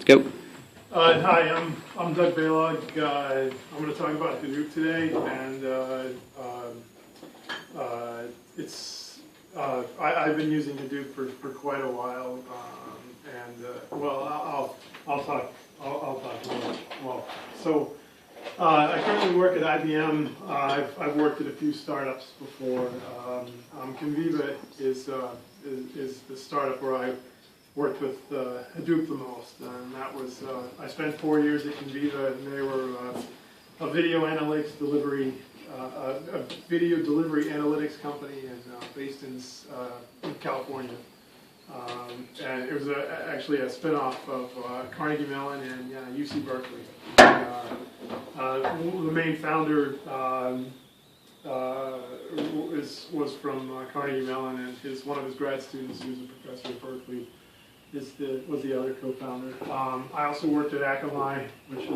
Go. Hi, I'm Doug Baylog. I'm going to talk about Hadoop today, and I've been using Hadoop for quite a while, well, I'll talk about it. Well, so I currently work at IBM. I've worked at a few startups before. Conviva is the startup where I worked with Hadoop the most, and that was I spent 4 years at Conviva, and they were a video analytics delivery, a video delivery analytics company, based in California, and it was actually a spin-off of Carnegie Mellon and UC Berkeley. The main founder was from Carnegie Mellon, and one of his grad students, who was a professor at Berkeley, was the other co-founder. I also worked at Akamai, which is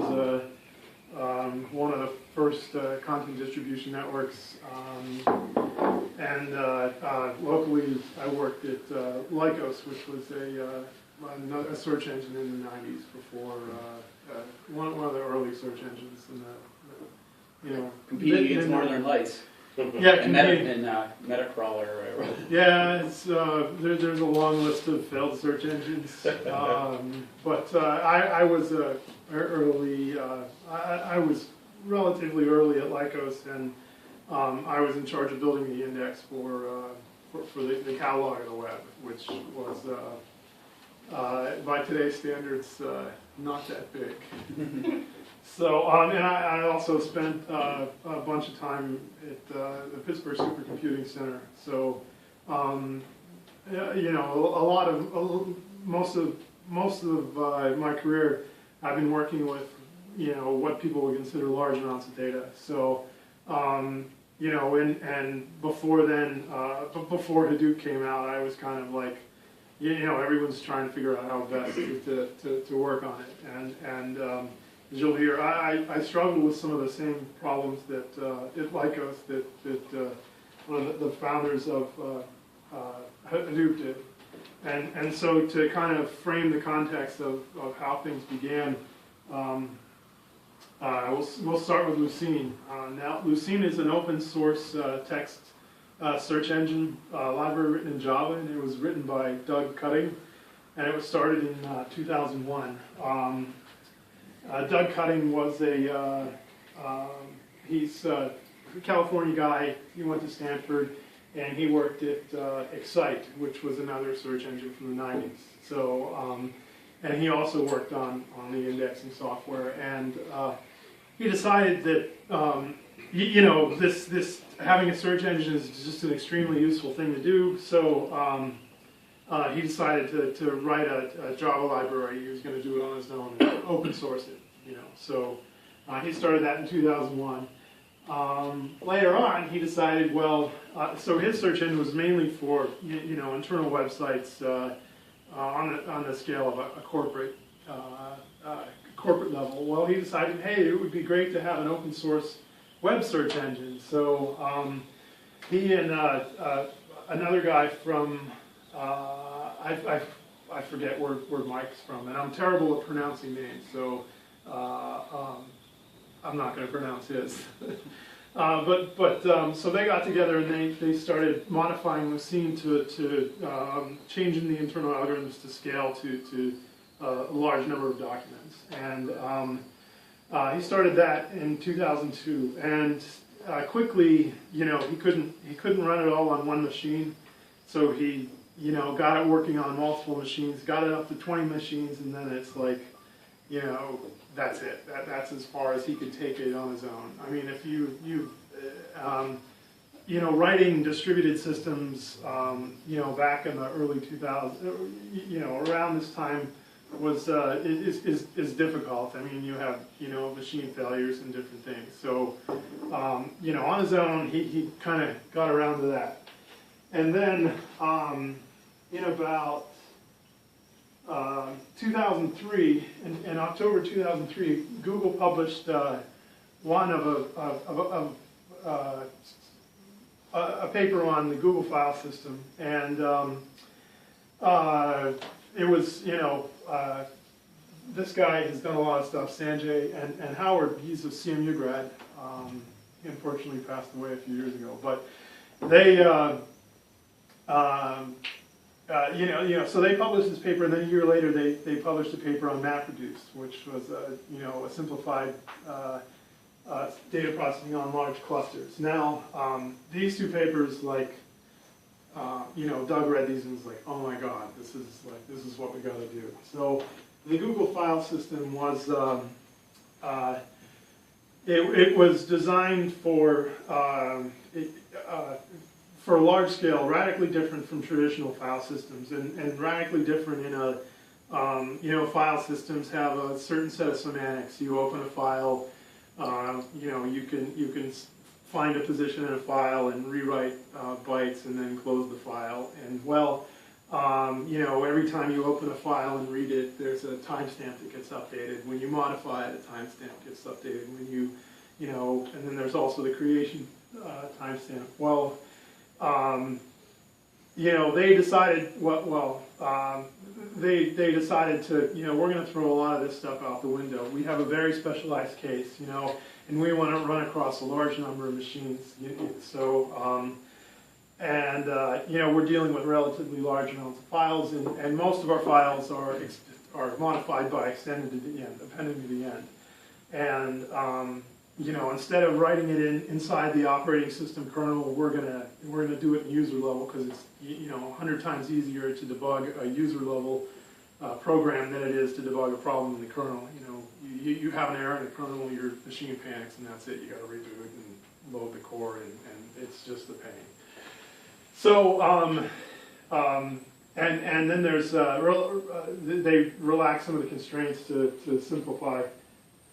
one of the first content distribution networks. And locally, I worked at Lycos, which was a search engine in the 90s, before one of the early search engines in the competing against Northern Lights. Yeah, and Metacrawler. Yeah, it's there's a long list of failed search engines, but I was early. I was relatively early at Lycos, and I was in charge of building the index for the catalog of the web, which was by today's standards not that big. So, and I also spent a bunch of time at the Pittsburgh Supercomputing Center. So, you know, most of my career, I've been working with, you know, what people would consider large amounts of data. So, you know, and before then, before Hadoop came out, I was kind of like, you know, everyone's trying to figure out how best to work on it, and as you'll hear, I struggled with some of the same problems that at Lycos that one of the founders of Hadoop did, and so to kind of frame the context of how things began, we'll start with Lucene. Now, Lucene is an open source text search engine library written in Java, and it was written by Doug Cutting, and it was started in 2001. Doug Cutting was he's a California guy. He went to Stanford, and he worked at Excite, which was another search engine from the 90s. So, and he also worked on the indexing software, and he decided that you know, this having a search engine is just an extremely useful thing to do. So he decided to write a Java library. He was going to do it on his own, and open source it. You know, so he started that in 2001. Later on, he decided, well, so his search engine was mainly for you know, internal websites on the scale of a corporate level. Well, he decided, hey, it would be great to have an open source web search engine. So he and another guy from I forget where Mike's from, and I'm terrible at pronouncing names, so I'm not going to pronounce his. So they got together, and they started modifying Lucene to changing the internal algorithms to scale to a large number of documents. And he started that in 2002, and quickly, you know, he couldn't run it all on one machine, so he, you know, got it working on multiple machines, got it up to 20 machines, and then it's like, you know, that's it. That's as far as he could take it on his own. I mean, if you know, writing distributed systems, you know, back in the early 2000s, you know, around this time, was is difficult. I mean, you have, you know, machine failures and different things. So, you know, on his own, he kind of got around to that. And then in about 2003, in October 2003, Google published one of a paper on the Google file system, and it was, you know, this guy has done a lot of stuff, Sanjay, and Howard, he's a CMU grad. He unfortunately passed away a few years ago. But they, so they published this paper, and then a year later they published a paper on MapReduce, which was a simplified data processing on large clusters. Now, these two papers, like, Doug read these and was like, oh my God, this is what we got to do. So the Google file system was it was designed for large scale, radically different from traditional file systems, and radically different in a file systems have a certain set of semantics. You open a file, you can find a position in a file and rewrite bytes and then close the file. And every time you open a file and read it, there's a timestamp that gets updated. When you modify it, a timestamp gets updated. When and then there's also the creation timestamp. Well, they decided, they decided to, we're going to throw a lot of this stuff out the window. We have a very specialized case, and we want to run across a large number of machines. So, we're dealing with relatively large amounts of files, and most of our files are modified by extended to the end, appending to the end. And instead of writing it inside the operating system kernel, we're gonna do it in user level, because it's 100 times easier to debug a user level program than it is to debug a problem in the kernel. You have an error in the kernel, your machine panics, and that's it. You got to reboot and load the core, and it's just a pain. So, and then there's they relax some of the constraints to simplify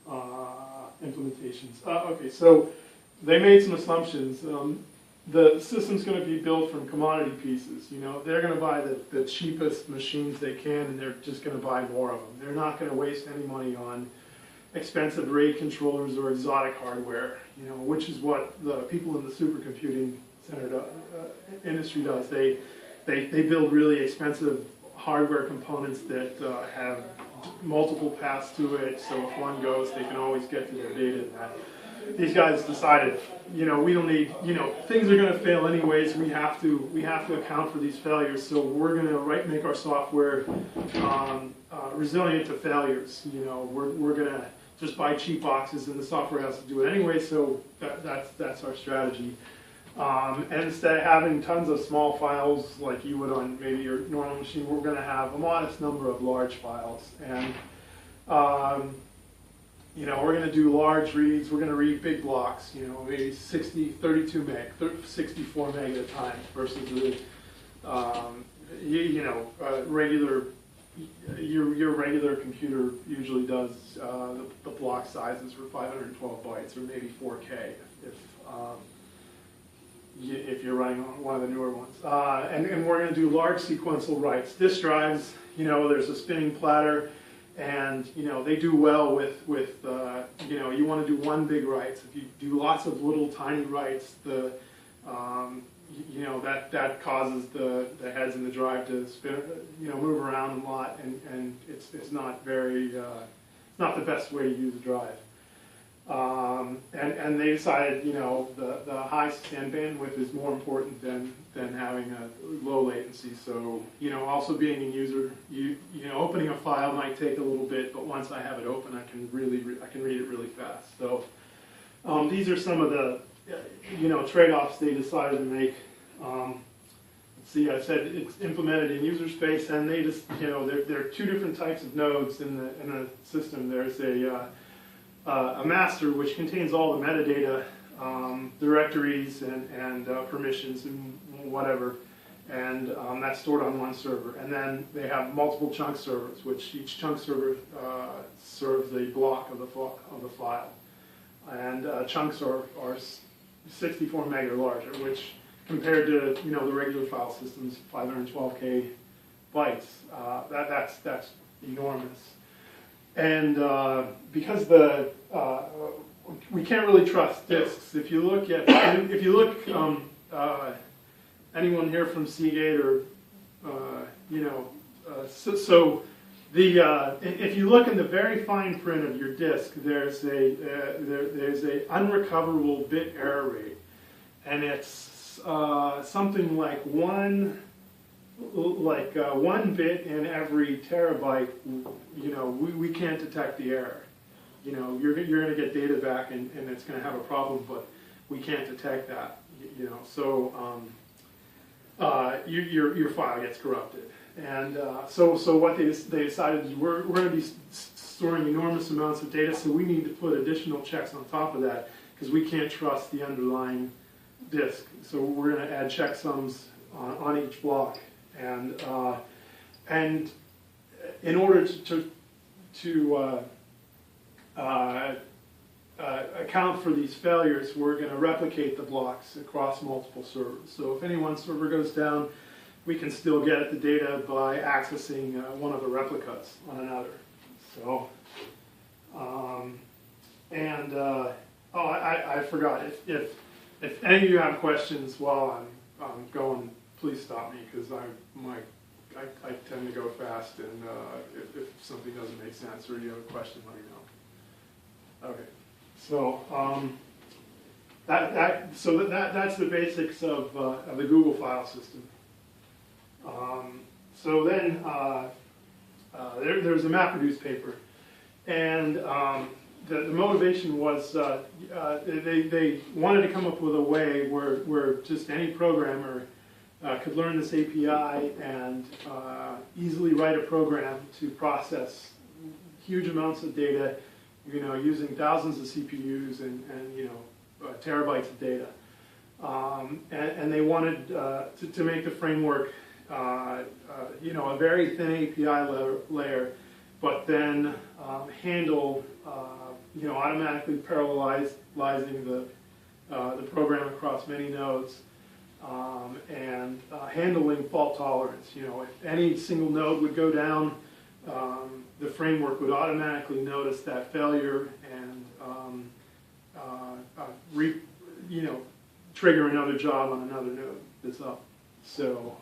implementations. Okay, so they made some assumptions. The system's going to be built from commodity pieces. They're going to buy the cheapest machines they can, and they're just going to buy more of them. They're not going to waste any money on expensive RAID controllers or exotic hardware, which is what the people in the supercomputing center industry does. They build really expensive hardware components that have multiple paths to it, so if one goes, they can always get to their data. These guys decided, we don't need, things are going to fail anyways. We have to account for these failures. So we're going to make our software resilient to failures. We're going to just buy cheap boxes, and the software has to do it anyway. So that's our strategy. And instead of having tons of small files like you would on maybe your normal machine, we're going to have a modest number of large files. And we're going to do large reads. We're going to read big blocks, maybe 32 meg, 64 meg at a time, versus the, regular, your regular computer usually does the block sizes for 512 bytes, or maybe 4K if you're running on one of the newer ones. And we're going to do large sequential writes. Disk drives, there's a spinning platter, and they do well with you want to do one big writes. If you do lots of little tiny writes, that causes the heads in the drive to spin, move around a lot, and it's not very not the best way to use a drive. And they decided, the high scan bandwidth is more important than having a low latency. So, also being a user, opening a file might take a little bit, but once I have it open, I can read it really fast. So, these are some of the, trade-offs they decided to make. Let's see, I said it's implemented in user space, and they just, there are two different types of nodes in the system. There's a master, which contains all the metadata, directories and permissions and whatever, and that's stored on one server. And then they have multiple chunk servers, which each chunk server serves a block of the file. And chunks are 64 meg or larger, which compared to the regular file systems, 512K bytes, that's enormous. And because we can't really trust disks. If you look anyone here from Seagate or If you look in the very fine print of your disk, there's a unrecoverable bit error rate, and it's something like one bit in every terabyte. You know, we can't detect the error. You know, you're going to get data back, and it's going to have a problem, but we can't detect that. You know, so your file gets corrupted. And so what they decided is we're going to be storing enormous amounts of data, so we need to put additional checks on top of that because we can't trust the underlying disk. So we're going to add checksums on each block, and in order to account for these failures, we're going to replicate the blocks across multiple servers. So if any one server goes down, we can still get at the data by accessing one of the replicas on another. So, I forgot. If any of you have questions while I'm going, please stop me because I tend to go fast, and if something doesn't make sense or you have a question, let me know. Okay. So that's the basics of the Google file system. So then there's a MapReduce paper, and the motivation was they wanted to come up with a way where just any programmer could learn this API and easily write a program to process huge amounts of data, you know, using thousands of CPUs and you know, terabytes of data. And they wanted to make the framework you know, a very thin API layer, but then handle you know, automatically parallelizing the program across many nodes, and handling fault tolerance. You know, if any single node would go down, the framework would automatically notice that failure and you know, trigger another job on another node that's up. So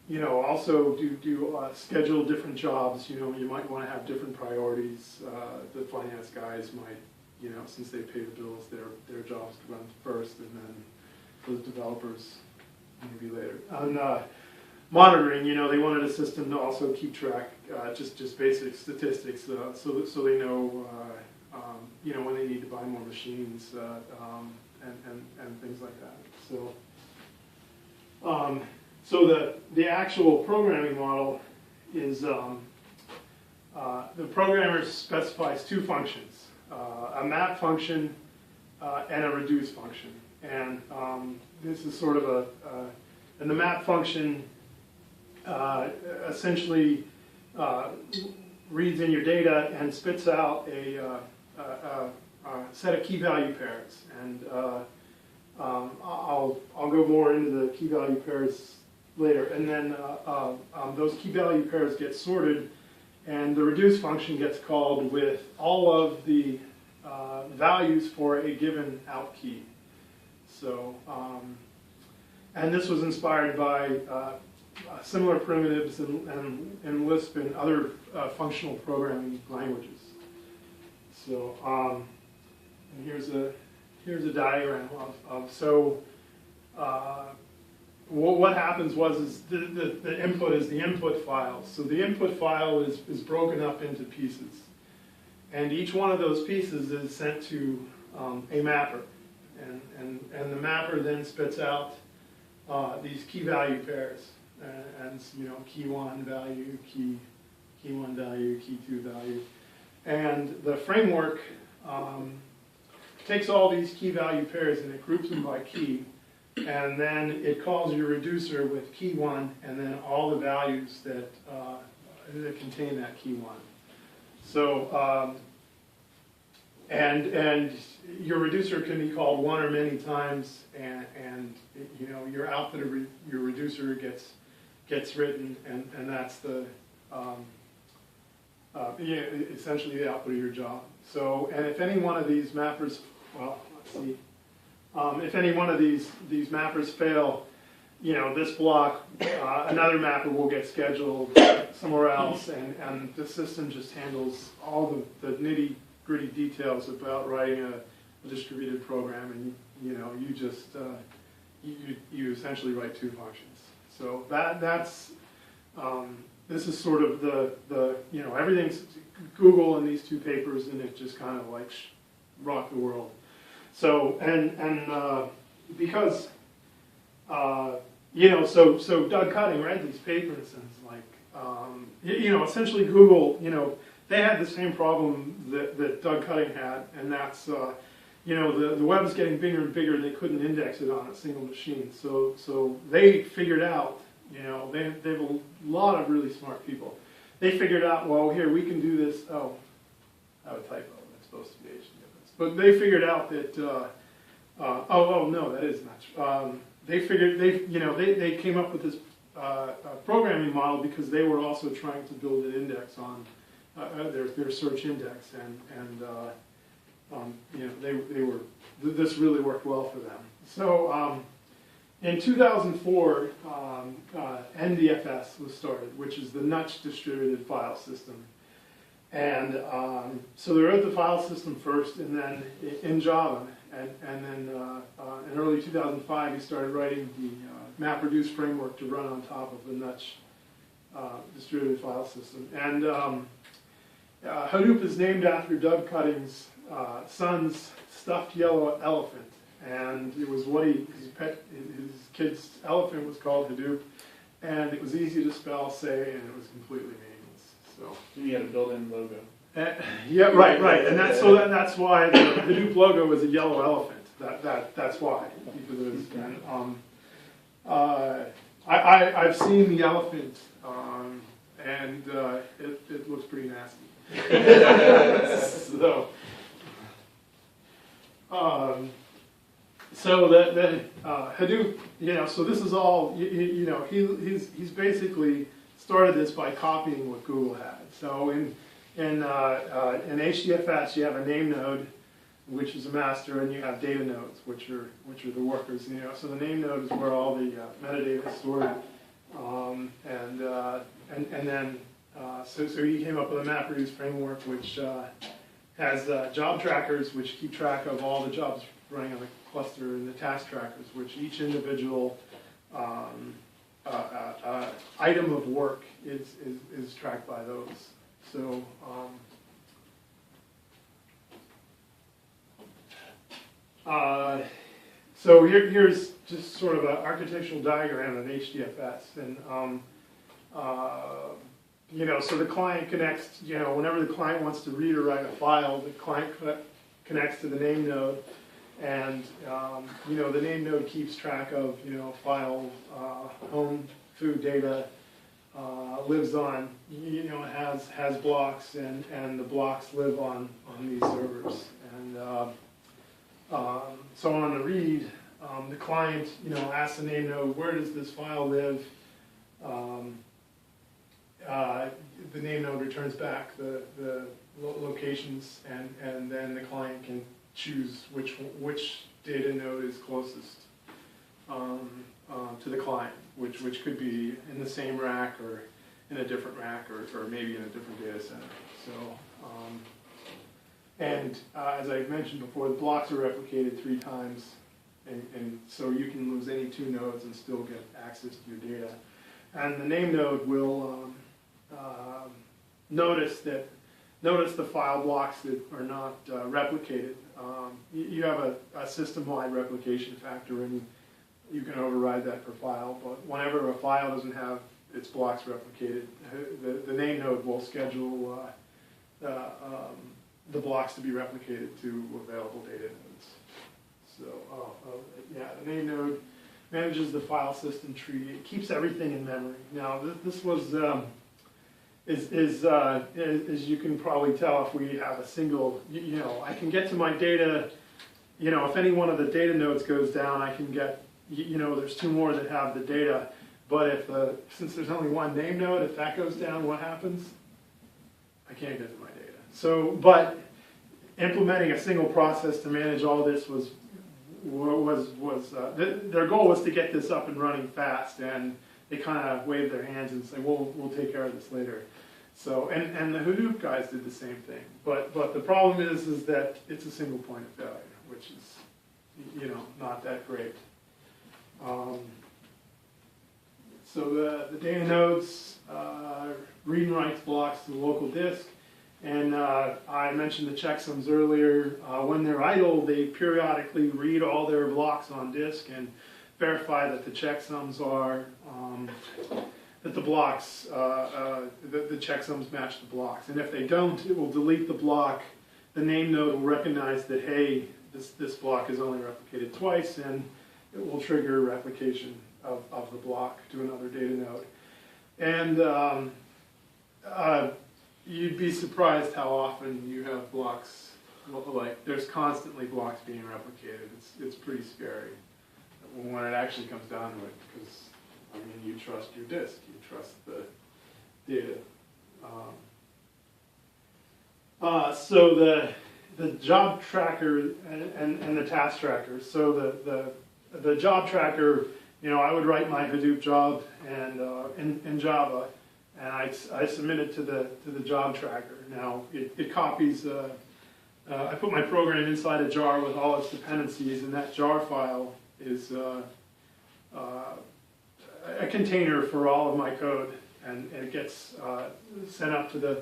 you know, also do schedule different jobs. You know, you might want to have different priorities. The finance guys might, you know, since they pay the bills, their jobs run first, and then those developers maybe later. And monitoring, you know, they wanted a system to also keep track, just basic statistics, so they know, you know, when they need to buy more machines, and things like that. So the actual programming model is the programmer specifies two functions, a map function and a reduce function. And this is sort of and the map function essentially reads in your data and spits out a set of key value pairs. And I'll go more into the key value pairs later. And then those key value pairs get sorted, and the reduce function gets called with all of the values for a given out key. So, and this was inspired by similar primitives in Lisp and other functional programming languages. So, and here's a diagram of what happens is the input is the input file. So the input file is broken up into pieces, and each one of those pieces is sent to a mapper, and the mapper then spits out these key value pairs, and you know, key 1 value, key 1 value, key 2 value, and the framework takes all these key value pairs and it groups them by key, and then it calls your reducer with key 1 and then all the values that contain that key 1. So and your reducer can be called one or many times, and you know, your output of your reducer gets written, and that's the yeah, essentially the output of your job. So, and if any one of these mappers, well, let's see, if any one of these mappers fail, this block, another mapper will get scheduled somewhere else, and the system just handles all the nitty-gritty details about writing a distributed program, and you just you essentially write two functions. So that's this is sort of the everything's Google in these two papers, and it just kind of like rocked the world. So and because so Doug Cutting read these papers and it's like essentially Google they had the same problem that Doug Cutting had, and that's the web is getting bigger and bigger. They couldn't index it on a single machine, so they figured out. They have a lot of really smart people. They figured out, well, here we can do this. Oh, I have a typo. That's supposed to be HDFS. But they figured out that. No, that is Nutch. They figured they came up with this programming model because they were also trying to build an index on their search index, and they were this really worked well for them. So. In 2004, NDFS was started, which is the Nutch distributed file system. And so they wrote the file system first, and then in Java. And then in early 2005, he started writing the MapReduce framework to run on top of the Nutch distributed file system. And Hadoop is named after Doug Cutting's son's stuffed yellow elephant. And it was his kid's elephant was called Hadoop, and it was easy to spell, say, and it was completely meaningless. So you had a built-in logo. Yeah, right, and that's why the Hadoop logo is a yellow elephant. That's why, because it was. I've seen the elephant, and it looks pretty nasty. So the Hadoop, so this is all, he's basically started this by copying what Google had. So in HDFS, you have a name node, which is a master, and you have data nodes, which are the workers. So the name node is where all the metadata is stored, and then so he came up with a MapReduce framework, which has job trackers, which keep track of all the jobs running on the cluster, and the task trackers, which each individual item of work is tracked by those. So here's just sort of an architectural diagram of HDFS, and so the client connects. Whenever the client wants to read or write a file, the client connects to the name node. And the name node keeps track of file, home, food data, lives on has blocks, and the blocks live on these servers. And so on the read, the client asks the name node, where does this file live? The name node returns back the locations, and then the client can choose which data node is closest to the client, which could be in the same rack or in a different rack or maybe in a different data center. So as I mentioned before, the blocks are replicated 3 times, and so you can lose any 2 nodes and still get access to your data. And the name node will notice the file blocks that are not replicated. You have a system-wide replication factor, and you can override that per file. But whenever a file doesn't have its blocks replicated, the name node will schedule the blocks to be replicated to available data nodes. So the name node manages the file system tree. It keeps everything in memory. Now this was. As you can probably tell, if we have a single, I can get to my data, if any one of the data nodes goes down, I can get, there's 2 more that have the data, but since there's only one name node, if that goes down, what happens? I can't get to my data. So, but implementing a single process to manage all this was their goal was to get this up and running fast, and they kind of waved their hands and said, we'll take care of this later. So, and the Hadoop guys did the same thing. But the problem is that it's a single point of failure, which is, not that great. So the data nodes read and writes blocks to the local disk. And I mentioned the checksums earlier. When they're idle, they periodically read all their blocks on disk and verify that the checksums are, that the blocks, the checksums match the blocks. And if they don't, it will delete the block. The name node will recognize that, hey, this block is only replicated twice, and it will trigger replication of the block to another data node. And you'd be surprised how often you have blocks, like there's constantly blocks being replicated. It's pretty scary when it actually comes down to it, because, I mean, you trust your disk, you trust the data. So the job tracker and the task tracker. So the job tracker, I would write my Hadoop job and in Java, and I submit it to the job tracker. Now it copies. I put my program inside a jar with all its dependencies, and that jar file is a container for all of my code, and it gets sent up to the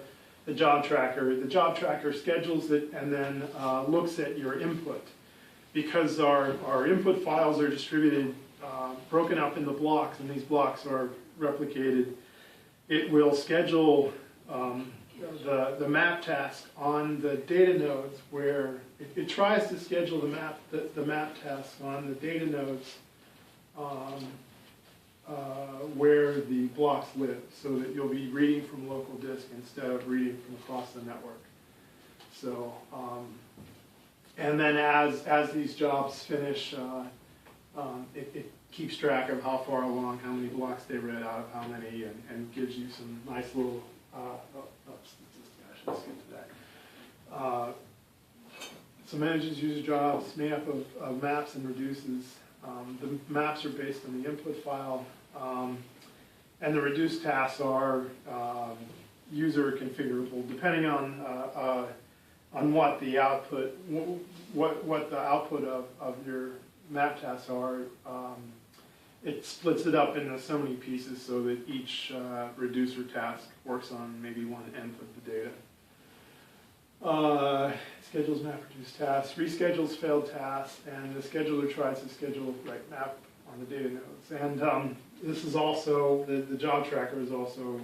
job tracker. The job tracker schedules it and then looks at your input. Because our input files are distributed, broken up into blocks, and these blocks are replicated, it will schedule the map task on the data nodes where it tries to schedule the map task on the data nodes where the blocks live, so that you'll be reading from local disk instead of reading from across the network. So, and then as these jobs finish, it keeps track of how far along, how many blocks they read out of how many, and gives you some nice little, I should skip to that. So manages user jobs made up of maps and reduces. The maps are based on the input file, and the reduced tasks are user configurable, depending on what the output, what the output of your map tasks are. It splits it up into so many pieces so that each reducer task works on maybe one end of the data. Schedules map reduced tasks, reschedules failed tasks, and the scheduler tries to schedule right map on the data nodes. And this is also, the job tracker is also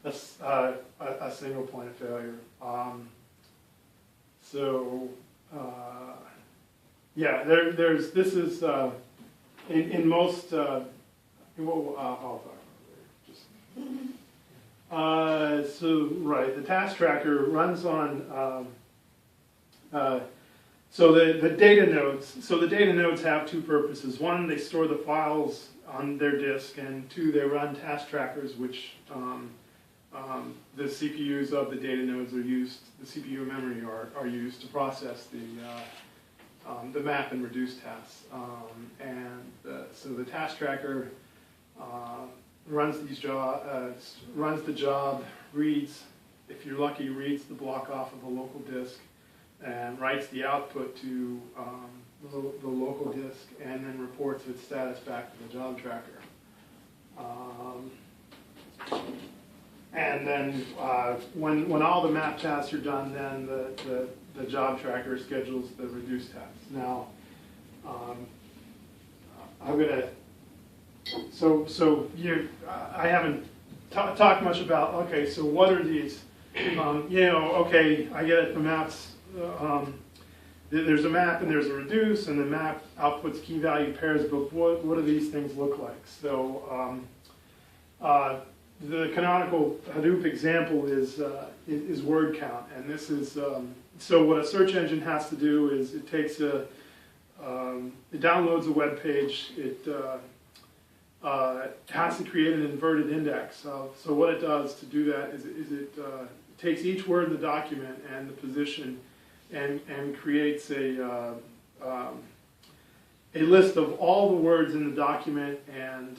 a single point of failure. Yeah, this is, in most, I'll talk about it later. So, right, the task tracker runs on, so the data nodes have two purposes. One, they store the files on their disk, and two, they run task trackers, which the CPUs of the data nodes are used, the CPU memory are used to process the map and reduce tasks. So the task tracker runs the job, reads, if you're lucky, reads the block off of a local disk, and writes the output to the local disk, and then reports its status back to the job tracker. And then when all the map tasks are done, then the job tracker schedules the reduced tasks. Now, I'm gonna. I haven't talked much about. Okay, so what are these? Okay, I get it. The maps. There's a map and there's a reduce, and the map outputs key value pairs. But what do these things look like? So the canonical Hadoop example is WordCount, and this is so what a search engine has to do is it takes it downloads a web page. It has to create an inverted index. So what it does to do that is it takes each word in the document and the position and creates a list of all the words in the document and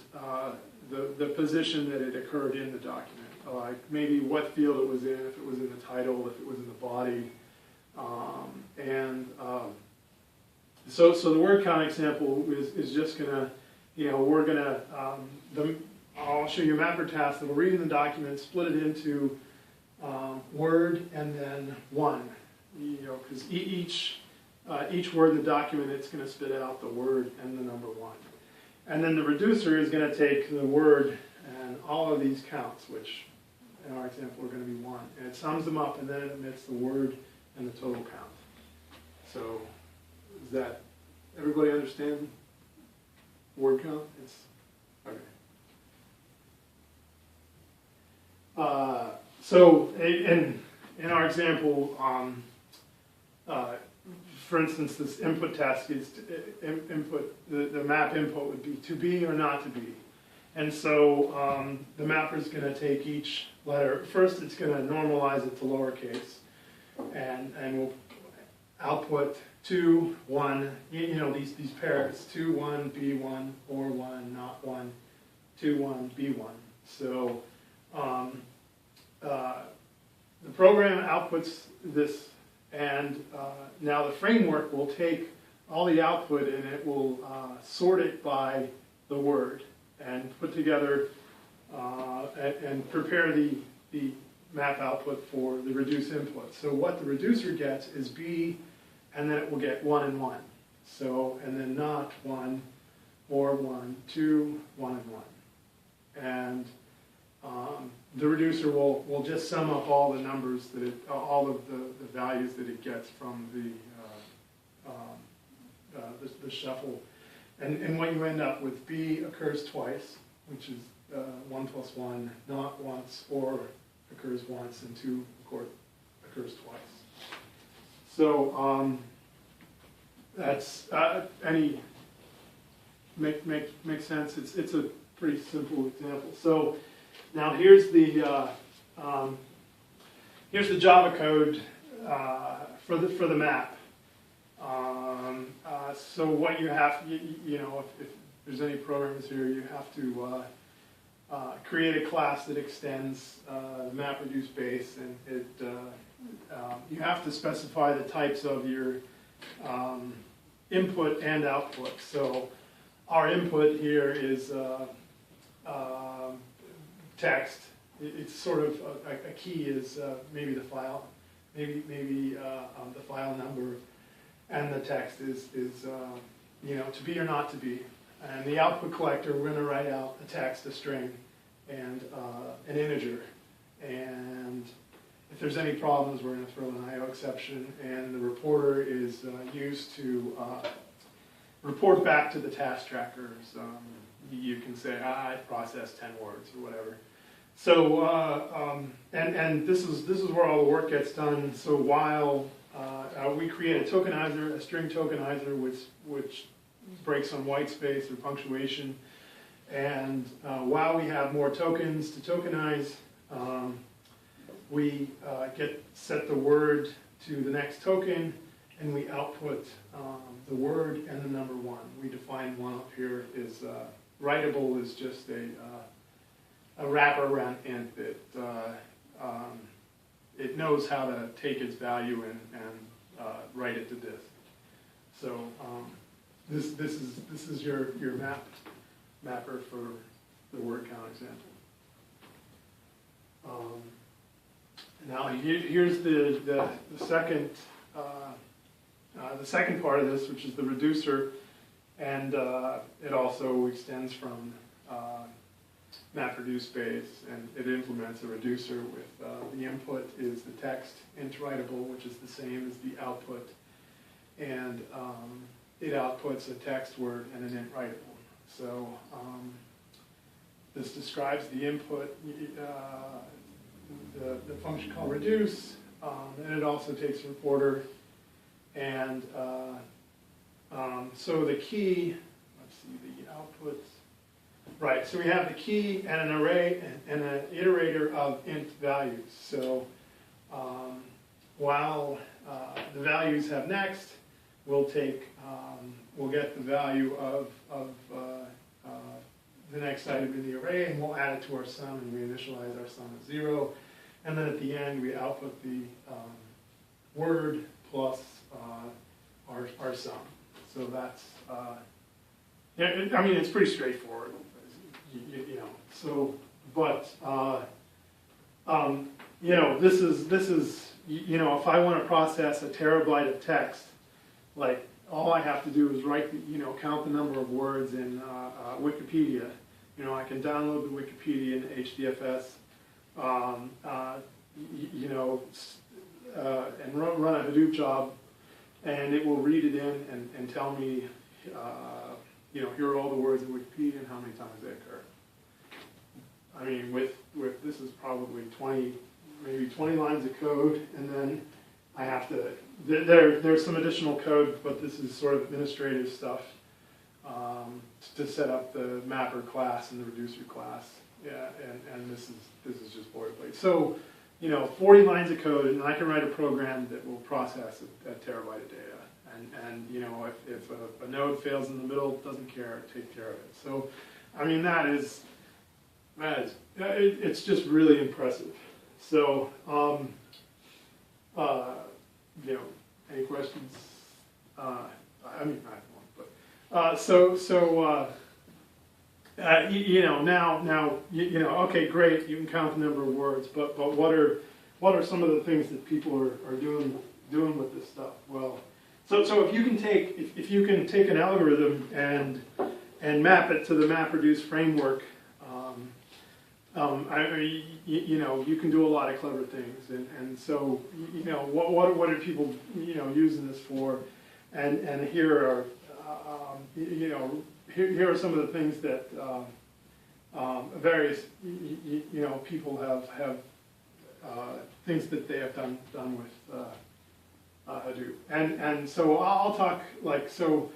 the position that it occurred in the document, like maybe what field it was in, if it was in the title, if it was in the body, so the word count example is just gonna, we're gonna, I'll show you a mapper task that will read in the document, split it into word and then one, because each word in the document, it's gonna spit out the word and the number one. And then the reducer is gonna take the word and all of these counts, which in our example are gonna be one, and it sums them up and then it emits the word and the total count. So, is that, everybody understand word count? It's, okay. So, in our example, for instance, this input task is the map input would be to be or not to be. And so the mapper is going to take each letter. First, it's going to normalize it to lowercase, and we'll output 2, 1, these pairs, 2, 1, B1, or 1, not 1, 2, 1, B1. So the program outputs this, and now the framework will take all the output and it will sort it by the word and put together and prepare the map output for the reduce input. So what the reducer gets is B, and then it will get 1 and 1. So, and then not 1, or 1, 2, 1 and 1. And the reducer will just sum up all the numbers that all of the values that it gets from the shuffle. And what you end up with, B occurs twice, which is 1 plus 1, not once, or occurs once, and 2 occurs twice. So that's make sense. It's a pretty simple example. So now here's the Java code for the map. So what you have, if there's any programs here, you have to create a class that extends the MapReduce base, and you have to specify the types of your input and output. So our input here is text. It's sort of a key is maybe the file, maybe the file number, and the text is to be or not to be. And the output collector, we're going to write out a text, a string, and an integer. And if there's any problems, we're going to throw an IO exception. And the reporter is used to report back to the task trackers. You can say, I processed 10 words or whatever. So, and this is where all the work gets done. So while we create a tokenizer, a string tokenizer, which breaks on white space or punctuation, and while we have more tokens to tokenize, we set the word to the next token, and we output the word and the number 1. We define 1 up here is writable is just a wrapper around int that it knows how to take its value and write it to disk. So this is your mapper for the word count example. Now here's the second part of this, which is the reducer, and it also extends from MapReduce base, and it implements a reducer with the input is the text int writable, which is the same as the output, and it outputs a text word and an int writable. So this describes the input, the function called reduce, and it also takes a reporter, and so the key, let's see, the outputs. Right, so we have the key and an array and an iterator of int values. So while the values have next, we'll get the value of the next item in the array, and we'll add it to our sum, and we initialize our sum at 0. And then at the end, we output the word plus our sum. So that's, yeah, I mean, it's pretty straightforward, you know. So, but, you know, this is, you know, if I want to process a terabyte of text, like, all I have to do is write, you know, count the number of words in Wikipedia. You know, I can download the Wikipedia into HDFS, you know, and run a Hadoop job, and it will read it in and tell me, you know, here are all the words in Wikipedia and how many times they occur. I mean, with this is probably maybe 20 lines of code, and then I have to, there's some additional code, but this is sort of administrative stuff to set up the mapper class and the reducer class. Yeah, and this is just boilerplate. So, you know, 40 lines of code, and I can write a program that will process a terabyte of data. And you know, if a node fails in the middle, doesn't care, take care of it. So, I mean, it's just really impressive. So, you know, any questions? I mean, I have one, but you know, now you know, okay, great, you can count the number of words, but what are some of the things that people are doing with this stuff? Well, so if you can take an algorithm and map it to the MapReduce framework, you know, you can do a lot of clever things, and so, you know, what are people, you know, using this for? And here are, you know, here are some of the things that various, you know, people have things that they have done with Hadoop, and so I'll talk, like, so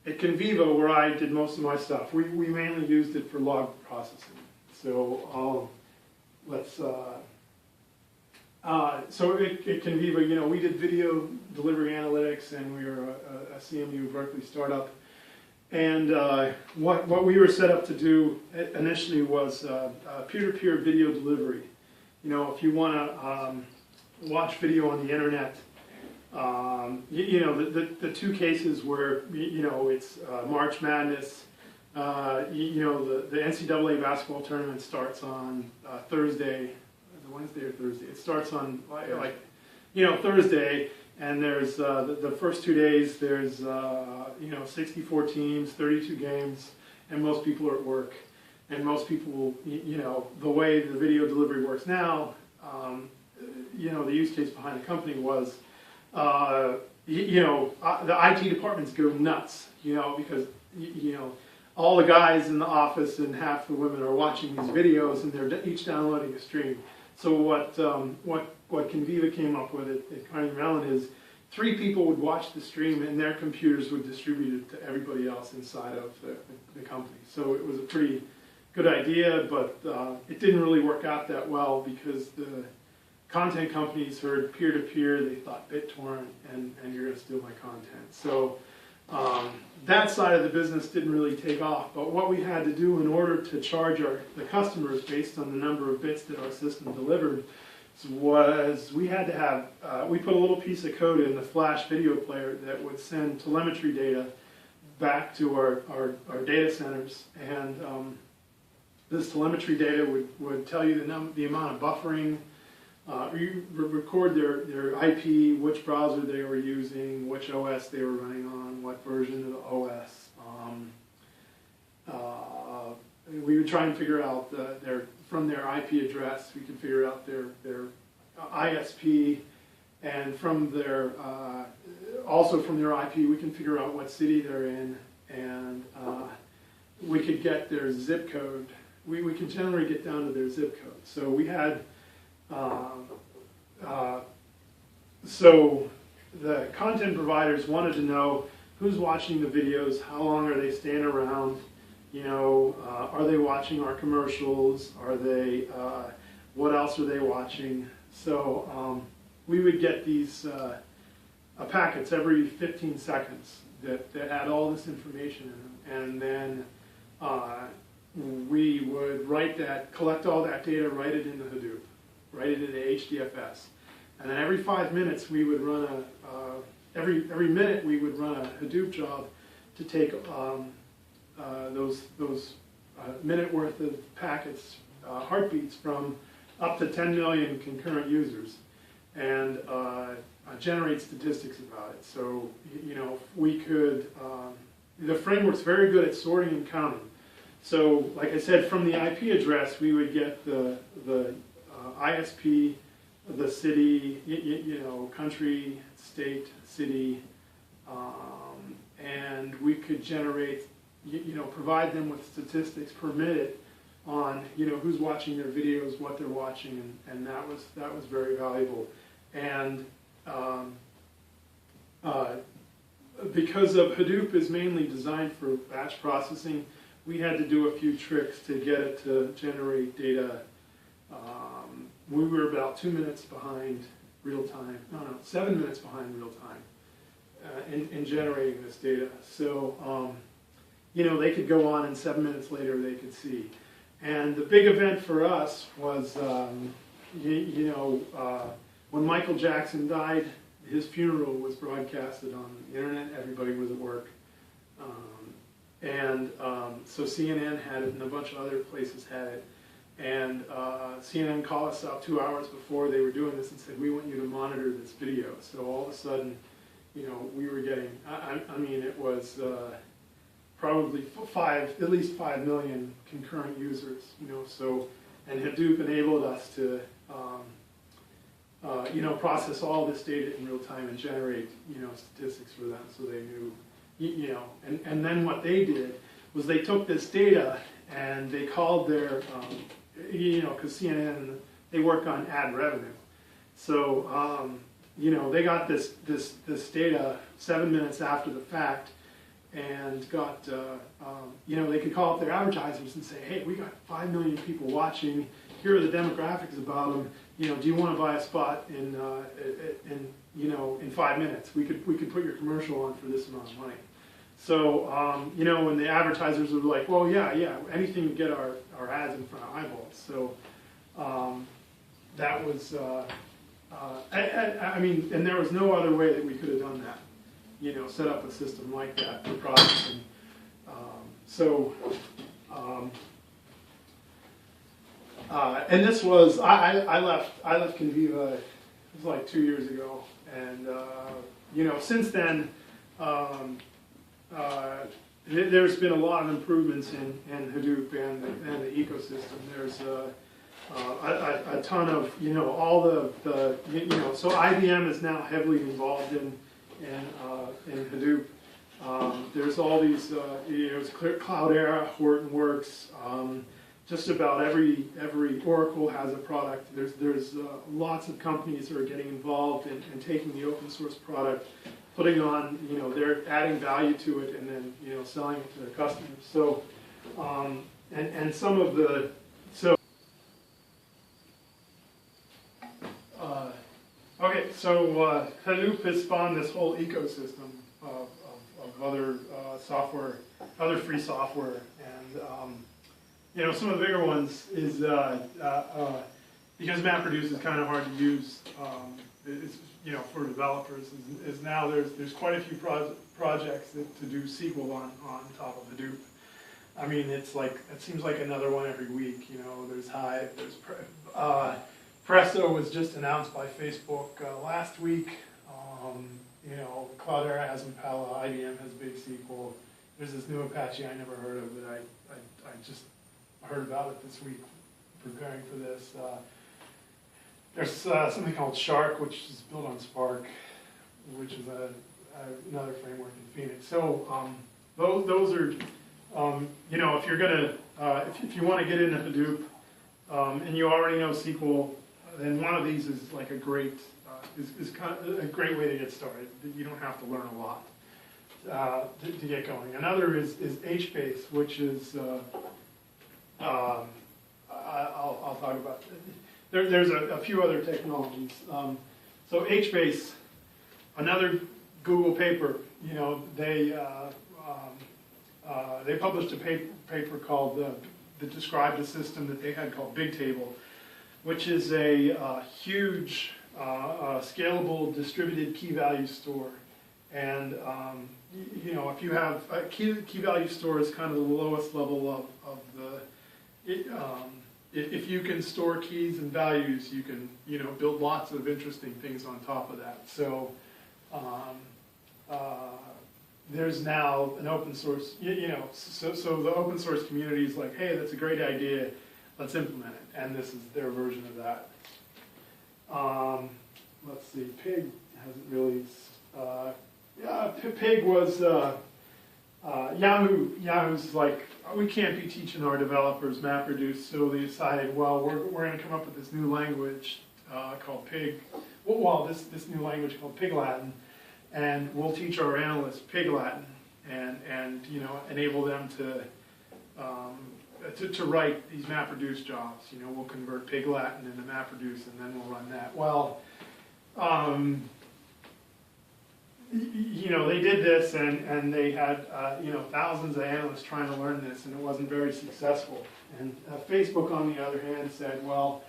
at Conviva, where I did most of my stuff, we mainly used it for log processing. So let's, so at Conviva, you know, we did video delivery analytics, and we were a CMU Berkeley startup. And what we were set up to do initially was peer-to-peer video delivery. You know, if you want to watch video on the internet, you know, the two cases where, you know, it's March Madness. You know, the NCAA basketball tournament starts on Thursday. Is it Wednesday or Thursday? It starts on, like, you know, Thursday, and there's the first 2 days, there's, you know, 64 teams, 32 games, and most people are at work. And most people, you know, the way the video delivery works now, you know, the use case behind the company was, you know, the IT departments go nuts, you know, because, you know, all the guys in the office and half the women are watching these videos, and they're each downloading a stream. So what Conviva came up with at Carnegie Mellon is 3 people would watch the stream, and their computers would distribute it to everybody else inside of the company. So it was a pretty good idea, but it didn't really work out that well because the content companies heard peer-to-peer, they thought BitTorrent, and you're going to steal my content. So that side of the business didn't really take off, but what we had to do in order to charge the customers based on the number of bits that our system delivered was we had to have, we put a little piece of code in the Flash video player that would send telemetry data back to our data centers, and this telemetry data would tell you the amount of buffering, record their IP, which browser they were using, which OS they were running on, what version of the OS. We would try and figure out from their IP address, we could figure out their ISP, and from their also from their IP, we can figure out what city they're in, and we could get their zip code. We can generally get down to their zip code. So we had. So the content providers wanted to know who's watching the videos, how long are they staying around, you know, are they watching our commercials, are they, what else are they watching? So we would get these packets every 15 seconds that had all this information in them. And then we would collect all that data, write it into Hadoop, write it into HDFS. And then every 5 minutes we would run every minute we would run a Hadoop job to take those minute worth of packets, heartbeats from up to 10 million concurrent users, and generate statistics about it. So, we could, the framework's very good at sorting and counting. So, like I said, from the IP address, we would get the ISP, the city, country, state, city, and we could generate, provide them with statistics per minute on, who's watching their videos, what they're watching, and that was very valuable. And because of Hadoop is mainly designed for batch processing, we had to do a few tricks to get it to generate data. We were about 2 minutes behind real time, 7 minutes behind real time in generating this data. So, they could go on and 7 minutes later they could see. And the big event for us was, when Michael Jackson died, his funeral was broadcasted on the internet, everybody was at work. So CNN had it and a bunch of other places had it. And CNN called us up 2 hours before they were doing this and said, we want you to monitor this video. So all of a sudden, we were getting, it was probably at least 5 million concurrent users, so, and Hadoop enabled us to, process all this data in real time and generate, statistics for them so they knew, and then what they did was they took this data and they called their, because CNN, they work on ad revenue. So, they got this data 7 minutes after the fact and got, they could call up their advertisers and say, hey, we got 5 million people watching. Here are the demographics about them. Do you want to buy a spot in 5 minutes? We could put your commercial on for this amount of money. So, when the advertisers were like, well, yeah, anything to get our ads in front of eyeballs. So, that was, and there was no other way that we could have done that. Set up a system like that for processing. And this was, I left Conviva, it was like 2 years ago, and since then, there's been a lot of improvements in Hadoop and the ecosystem. There's a ton of, all the so IBM is now heavily involved in Hadoop. There's all these, Cloudera, Hortonworks, just about every Oracle has a product. There's lots of companies that are getting involved in taking the open source product, putting on, they're adding value to it, and then, selling it to their customers. So, and some of the, okay, so Hadoop has spawned this whole ecosystem of other software, other free software, and some of the bigger ones is because MapReduce is kind of hard to use. It's, for developers, is now there's quite a few projects to do SQL on top of Hadoop. It's like, it seems like another one every week. There's Hive, there's Presto was just announced by Facebook last week. Cloudera has Impala, IBM has Big SQL. There's this new Apache I never heard of that I just heard about it this week preparing for this. There's something called Shark, which is built on Spark, which is another framework in Phoenix. So those are, if you're gonna, if you want to get into Hadoop and you already know SQL, then one of these is like a great, is kind of a great way to get started. You don't have to learn a lot to get going. Another is HBase, which is I'll talk about. There's a few other technologies. So HBase Another Google paper, they published a paper called that described a system that they had called Bigtable, which is a huge scalable distributed key value store. And if you have a key value store is kind of the lowest level of the. If you can store keys and values, you can build lots of interesting things on top of that. So there's now an open source, so the open source community is like, hey, that's a great idea, let's implement it. And this is their version of that. Let's see, Pig hasn't really, Pig was, Yahoo's like, we can't be teaching our developers MapReduce, so they decided, well, we're going to come up with this new language called Pig, this new language called Pig Latin, and we'll teach our analysts Pig Latin, and enable them to write these MapReduce jobs. We'll convert Pig Latin into MapReduce, and then we'll run that. Well, they did this, and they had thousands of analysts trying to learn this, and it wasn't very successful. And Facebook, on the other hand, said, well,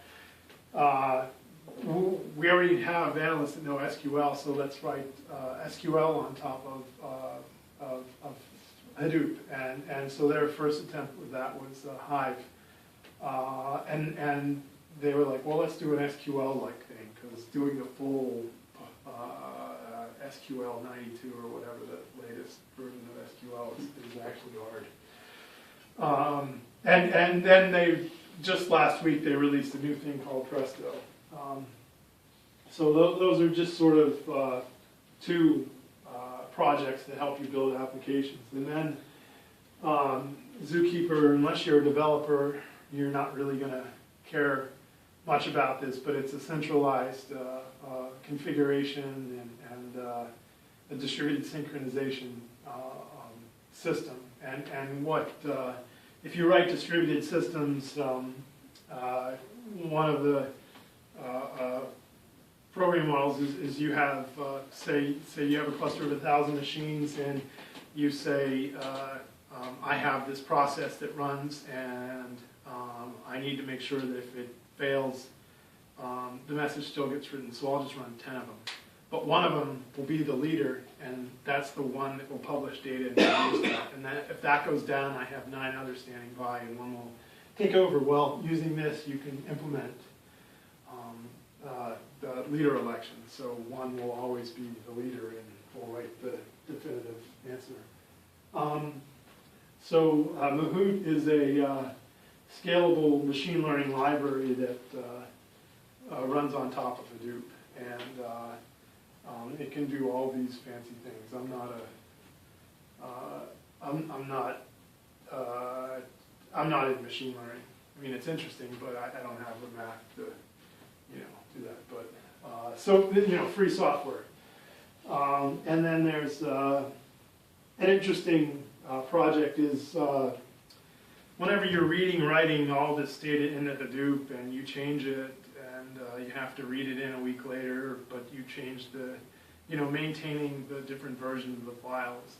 we already have analysts that know SQL, so let's write SQL on top of Hadoop. And so their first attempt with that was Hive. And they were like, well, let's do an SQL-like thing, because doing the full SQL 92 or whatever the latest version of SQL is actually hard. And then just last week, they released a new thing called Presto. So those are just sort of two projects that help you build applications. And then Zookeeper, unless you're a developer, you're not really going to care much about this, but it's a centralized configuration and a distributed synchronization system. And what if you write distributed systems, one of the program models is you have, say you have a cluster of 1,000 machines, and you say, I have this process that runs, and I need to make sure that if it fails, the message still gets written, so I'll just run 10 of them. But one of them will be the leader, and that's the one that will publish data and use that. And then if that goes down, I have 9 others standing by, and one will take over. Well, using this, you can implement the leader election. So one will always be the leader, and will write the definitive answer. So Mahout is a scalable machine learning library that runs on top of Hadoop, and it can do all these fancy things. I'm not in machine learning. I mean, it's interesting, but I don't have the math to do that. But so free software. And then there's an interesting project is whenever you're writing all this data into Hadoop, and you change it, and you have to read it in a week later, but you change the, maintaining the different versions of the files.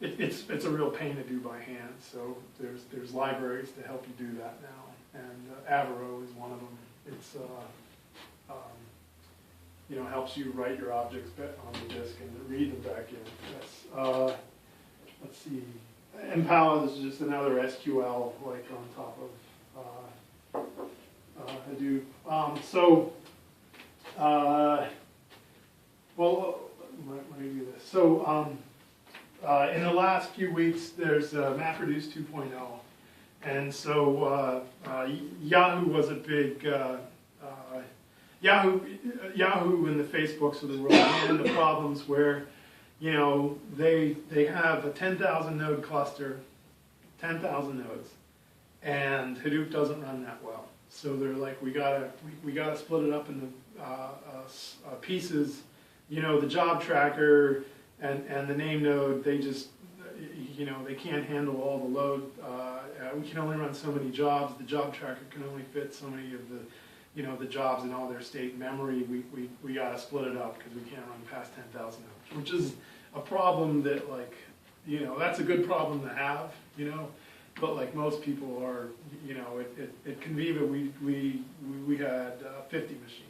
It's a real pain to do by hand. So there's libraries to help you do that now, and Avro is one of them. It's helps you write your objects on the disk and read them back in. Let's see. Impala is just another SQL like on top of Hadoop. Let me do this. So in the last few weeks, there's MapReduce 2.0. And so Yahoo was a big, Yahoo and the Facebooks of the world ran into problems where, they have a 10,000 node cluster, 10,000 nodes, and Hadoop doesn't run that well. So they're like, we gotta split it up into pieces. The JobTracker and the name node, they just, they can't handle all the load. We can only run so many jobs. The JobTracker can only fit so many of the you know, the jobs in all their state memory, we got to split it up because we can't run past 10,000 hours, which is a problem that, like, you know, that's a good problem to have, you know, but like most people are, you know, at Conviva we had 50 machines.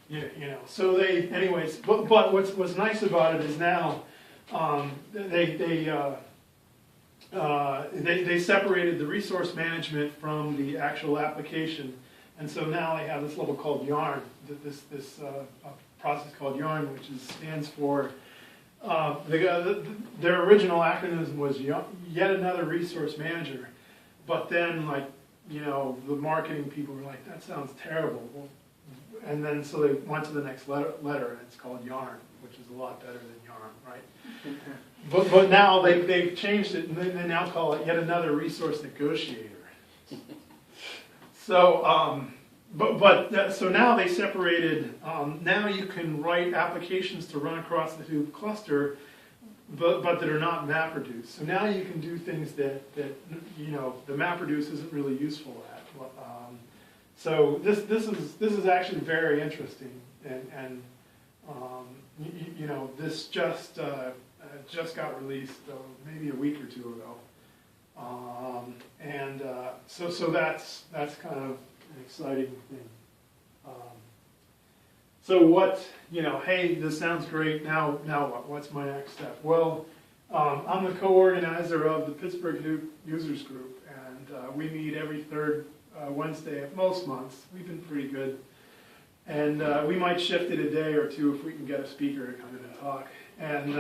Yeah, you know, so they, anyways, but what's nice about it is now they separated the resource management from the actual application, and so now they have this level called YARN, this process called YARN, which stands for their original acronym was yet another resource manager, but then, like, you know, the marketing people were like, that sounds terrible. Well, and then so they went to the next letter, and it's called YARN, which is a lot better than YARN, right? But now they've changed it, and they now call it yet another resource negotiator. So, so now they separated. Now you can write applications to run across the Hadoop cluster, but that are not MapReduce. So now you can do things that you know the MapReduce isn't really useful at. So this is actually very interesting, and you know, this just got released maybe a week or two ago, so that's kind of an exciting thing. So what, you know, hey, this sounds great. Now what? What's my next step? Well, I'm the co-organizer of the Pittsburgh Hadoop Users Group, and we meet every third Wednesday of most months. We've been pretty good. And we might shift it a day or two if we can get a speaker to come in and talk. And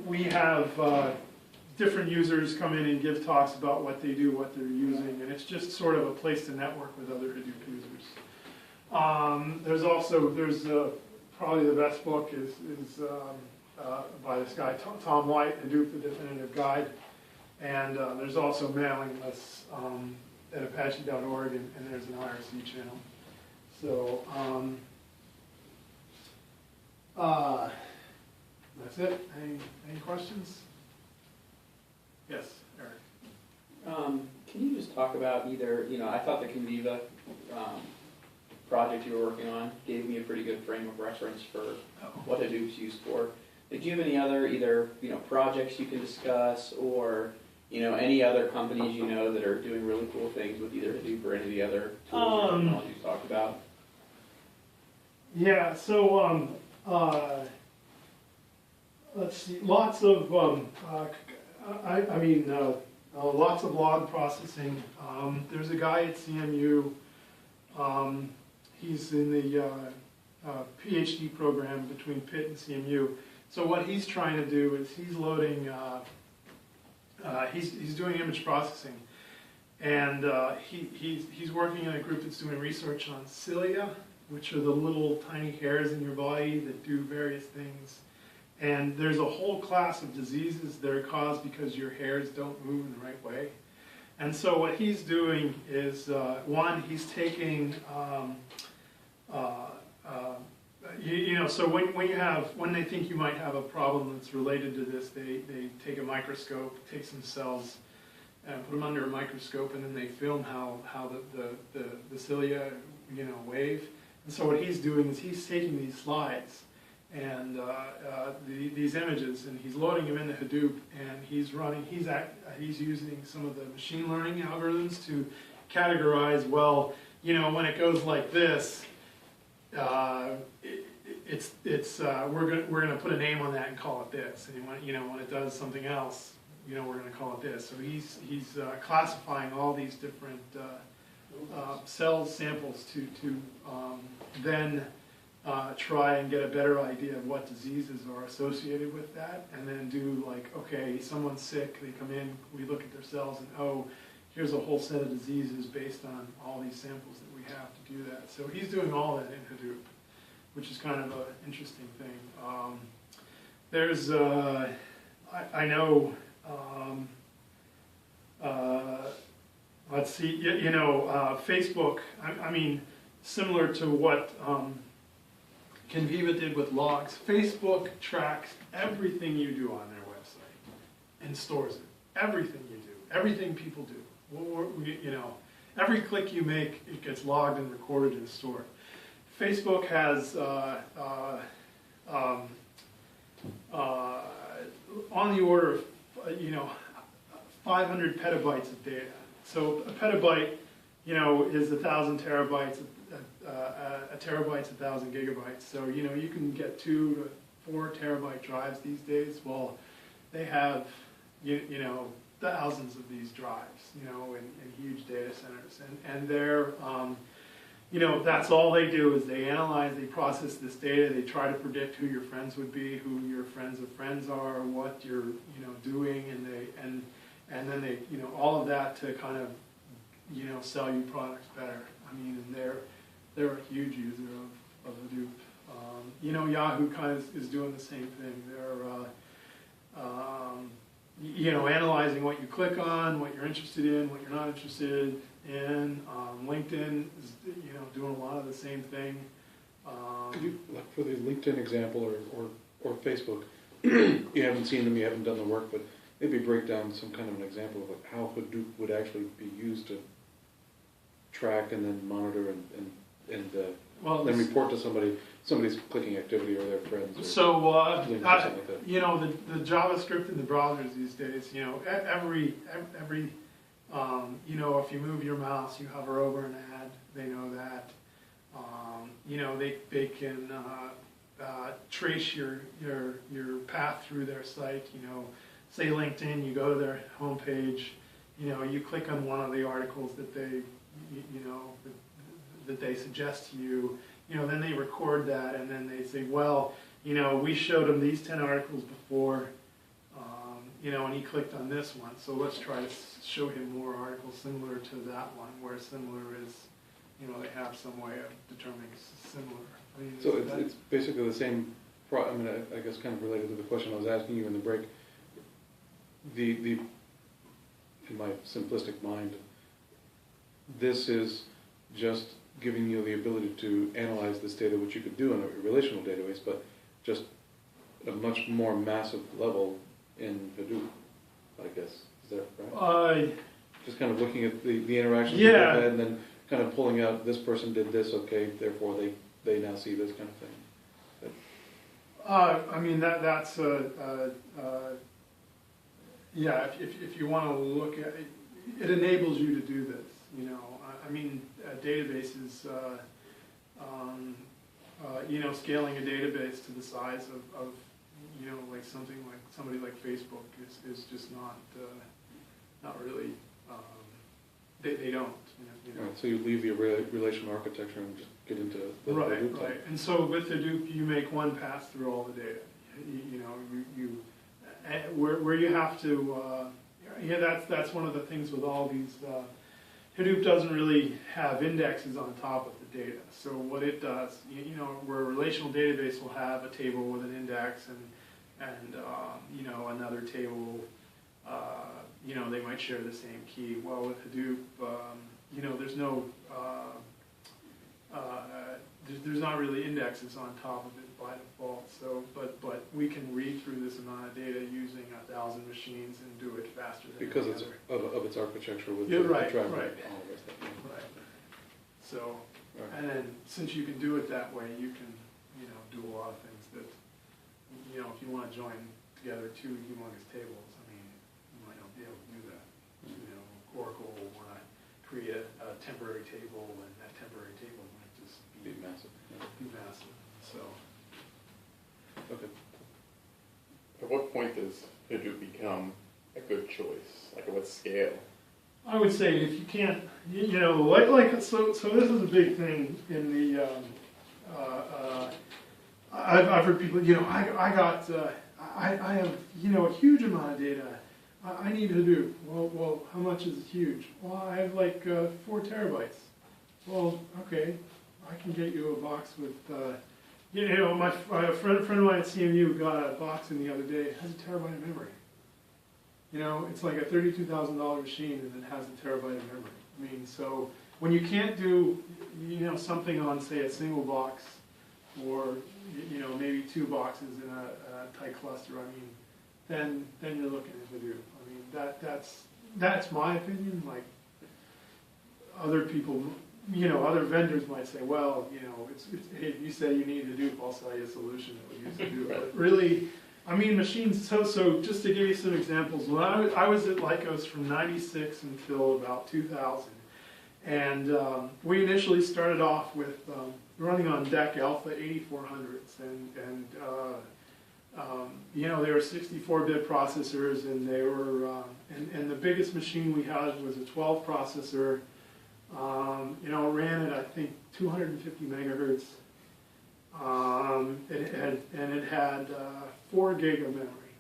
we have different users come in and give talks about what they do, what they're using, and it's just sort of a place to network with other Hadoop users. There's probably the best book is by this guy, Tom White, Hadoop, the Definitive Guide. And there's also mailing lists at Apache.org, and there's an IRC channel. So that's it. Any questions? Yes, Eric. Can you just talk about either, you know, I thought the Conviva project you were working on gave me a pretty good frame of reference for what Hadoop's used for. Did you have any other either, you know, projects you can discuss, or, you know, any other companies you know that are doing really cool things with either Hadoop or any of the other tools or technologies you talked about? Yeah, so let's see, lots of lots of log processing. There's a guy at CMU. He's in the PhD program between Pitt and CMU. So what he's trying to do is he's loading. He's doing image processing, and he's working in a group that's doing research on cilia, which are the little tiny hairs in your body that do various things. And there's a whole class of diseases that are caused because your hairs don't move in the right way. And so what he's doing is, one, he's taking, so when they think you might have a problem that's related to this, they take a microscope, take some cells, and put them under a microscope, and then they film how the cilia, you know, wave. And so what he's doing is he's taking these slides and these images, and he's loading them into Hadoop, and he's using some of the machine learning algorithms to categorize, well, you know, when it goes like this, we're gonna put a name on that and call it this, and when it does something else, you know, we're gonna call it this. So he's classifying all these different cell samples to then try and get a better idea of what diseases are associated with that, and then do, like, okay, someone's sick, they come in, we look at their cells, and oh, here's a whole set of diseases based on all these samples that we have to do that. So he's doing all that in Hadoop, which is kind of an interesting thing. There's, I know, let's see, Facebook, I mean, similar to what Conviva did with logs, Facebook tracks everything you do on their website and stores it. Everything you do, everything people do. every click you make, it gets logged and recorded and stored. Facebook has on the order of 500 petabytes of data. So a petabyte, is 1,000 terabytes. A terabyte's 1,000 gigabytes. So you can get 2 to 4 terabyte drives these days. Well, they have thousands of these drives, in huge data centers, and they're that's all they do is they analyze, they process this data, they try to predict who your friends would be, who your friends of friends are, what you're doing, and then they all of that to kind of sell you products better. I mean, and they're a huge user of Hadoop. Yahoo kind of is doing the same thing. They're analyzing what you click on, what you're interested in, what you're not interested in. LinkedIn is doing a lot of the same thing. Could you, like for the LinkedIn example or Facebook, you haven't seen them, you haven't done the work, but maybe break down some kind of an example of like how Hadoop would actually be used to track and then monitor and then report to somebody's clicking activity or their friends. Or so something like that. the JavaScript in the browsers these days, every if you move your mouse, you hover over an ad, they know that. They can trace your path through their site. Say LinkedIn, you go to their homepage, you click on one of the articles that they that they suggest to you, then they record that, and then they say, well, we showed him these 10 articles before, and he clicked on this one, so let's try to show him more articles similar to that one, where similar is, they have some way of determining similar. I mean, so it's basically the same, I guess kind of related to the question I was asking you in the break. In my simplistic mind, this is just giving you the ability to analyze this data, which you could do in a relational database, but just at a much more massive level in Hadoop, I guess. Is that right? Just kind of looking at the interactions that they've had and then kind of pulling out, this person did this, okay, therefore they now see this kind of thing. That's if you want to look at it, it enables you to do this. Databases, scaling a database to the size of like somebody like Facebook is just not really, they don't. Right, so you leave the relational architecture and just get into the Hadoop. Right. And so with Hadoop, you make one pass through all the data. Where you have to, that's one of the things with all these. Hadoop doesn't really have indexes on top of the data. So what it does, where a relational database will have a table with an index and another table, they might share the same key. Well, with Hadoop, there's no, there's not really indexes on top of it by default. So, but we can read through this amount of data using 1,000 machines and do it faster than because any it's other. of its architecture with Yeah, the right. driver and all the rest of it. Right. So, and then since you can do it that way, you can, do a lot of things that, if you want to join together two humongous tables, you might not be able to do that. Oracle will want to create a temporary table, and that temporary table might just Be massive. be massive. So. Okay. At what point does Hadoop become a good choice? Like at what scale? I would say if you can't, so this is a big thing in the, I've heard people, I have, a huge amount of data. I need Hadoop. Well, how much is huge? Well, I have like 4 terabytes. Well, okay, I can get you a box with, my friend of mine at CMU got a box in the other day. It has a terabyte of memory. It's like a $32,000 machine and it has a terabyte of memory. So when you can't do, something on, say, a single box or, maybe 2 boxes in a tight cluster, then you're looking at Hadoop. That's my opinion. Like, other people, you know, other vendors might say, well, you know, hey, if you say you need Hadoop, I'll sell you a solution that would use Hadoop. But really, I mean, machines, so just to give you some examples, when I was at Lycos from 96 until about 2000, and we initially started off with running on DEC Alpha 8400s, and you know, they were 64-bit processors, and they were, and the biggest machine we had was a 12 processor. You know, it ran at, I think, 250 megahertz. It had 4 gig of memory.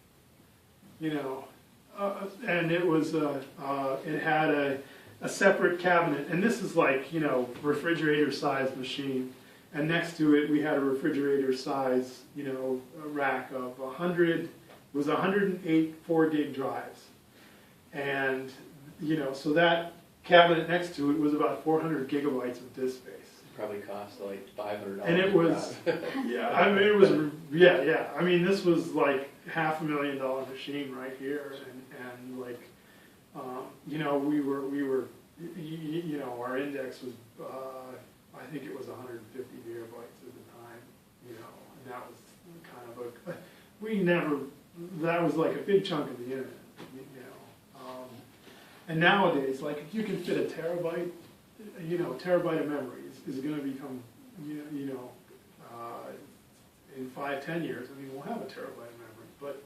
You know, and it was it had a separate cabinet, and this is like, you know, refrigerator-sized machine. And next to it, we had a refrigerator-size, you know, a rack of 108 4-gig drives, and you know, so that cabinet next to it was about 400 gigabytes of disk space. Probably cost like $500. And it was, yeah, I mean, it was, yeah. I mean, this was like $500,000 machine right here, and like, you know, we were, you know, our index was, I think it was 150 gigabytes at the time, you know, and that was kind of that was like a big chunk of the internet, you know. And nowadays, like, if you can fit a terabyte, you know, terabyte of memory is going to become, you know, in 5-10 years, I mean, we'll have a terabyte of memory, but,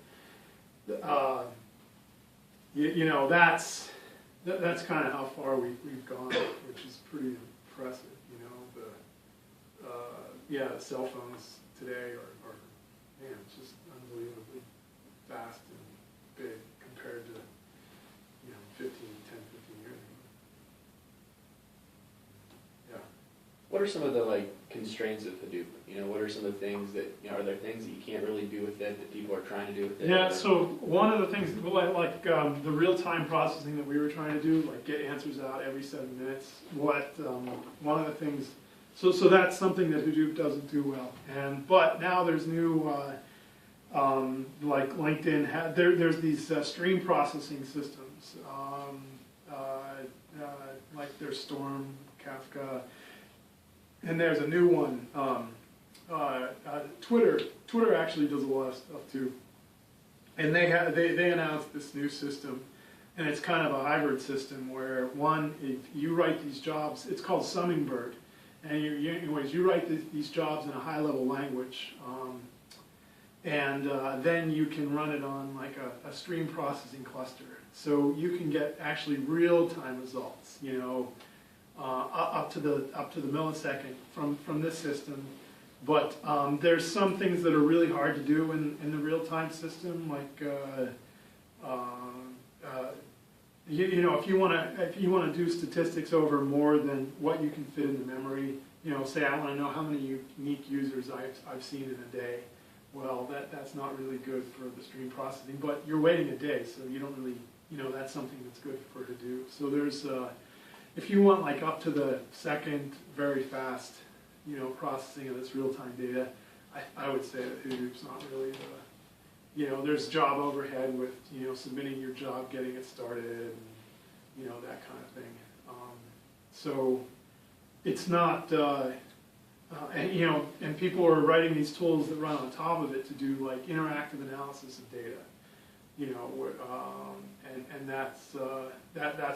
you know, that's kind of how far we've gone, which is pretty impressive. Yeah, the cell phones today are man, it's just unbelievably fast and big compared to, you know, 10, 15 years ago. Yeah. What are some of the like constraints of Hadoop? You know, what are some of the things that, you know, are there things that you can't really do with it that people are trying to do with it? Yeah, so one of the things, like the real-time processing that we were trying to do, like get answers out every 7 minutes, one of the things, so that's something that Hadoop doesn't do well. But now there's new, like LinkedIn, there's these stream processing systems, like there's Storm, Kafka, and there's a new one. Twitter actually does a lot of stuff too, and they announced this new system, and it's kind of a hybrid system where if you write these jobs, it's called Hummingbird, and you write these jobs in a high-level language, and then you can run it on like a stream processing cluster, so you can get actually real-time results, you know, up to the millisecond from this system. But there's some things that are really hard to do in the real-time system, like you know, if you want to do statistics over more than what you can fit in the memory, you know, say I want to know how many unique users I've seen in a day. Well, that's not really good for the stream processing, but you're waiting a day, so you don't really, you know, that's something that's good for Hadoop. So there's, if you want like up to the second, very fast, you know, processing of this real-time data, I would say that Hadoop's not really the, you know, there's job overhead with, you know, submitting your job, getting it started, and, you know, that kind of thing. So it's not, and, you know, and people are writing these tools that run on top of it to do like interactive analysis of data, you know, and that's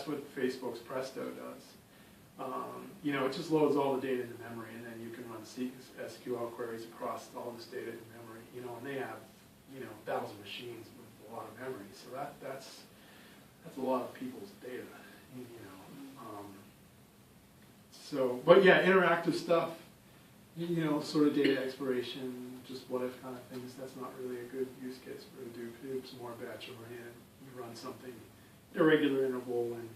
what Facebook's Presto does. You know, it just loads all the data into memory, and then you can run SQL queries across all this data in memory. You know, and they have, you know, 1,000 machines with a lot of memory, so that's a lot of people's data. You know, so but yeah, interactive stuff. You know, sort of data exploration, just what if kind of things. That's not really a good use case for Hadoop. Hadoop's more batch oriented. You run something irregular interval, and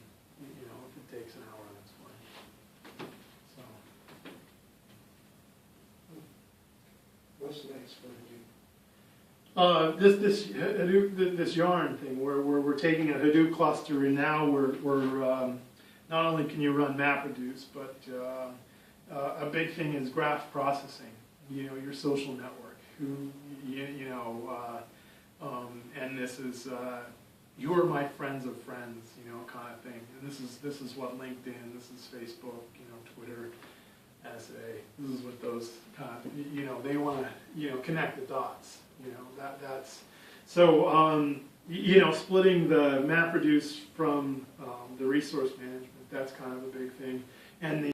you know, if it takes an hour, that's fine. So, what's next for Hadoop? this yarn thing, where we're taking a Hadoop cluster, and now we're not only can you run MapReduce, but a big thing is graph processing. You know, your social network, who you know, and this is you're my friends of friends, you know, kind of thing. And this is what LinkedIn, this is Facebook, you know, Twitter, SA. This is what those kind of, you know, they want to, you know, connect the dots. You know, that's so. You know, splitting the MapReduce from the resource management, that's kind of a big thing, and the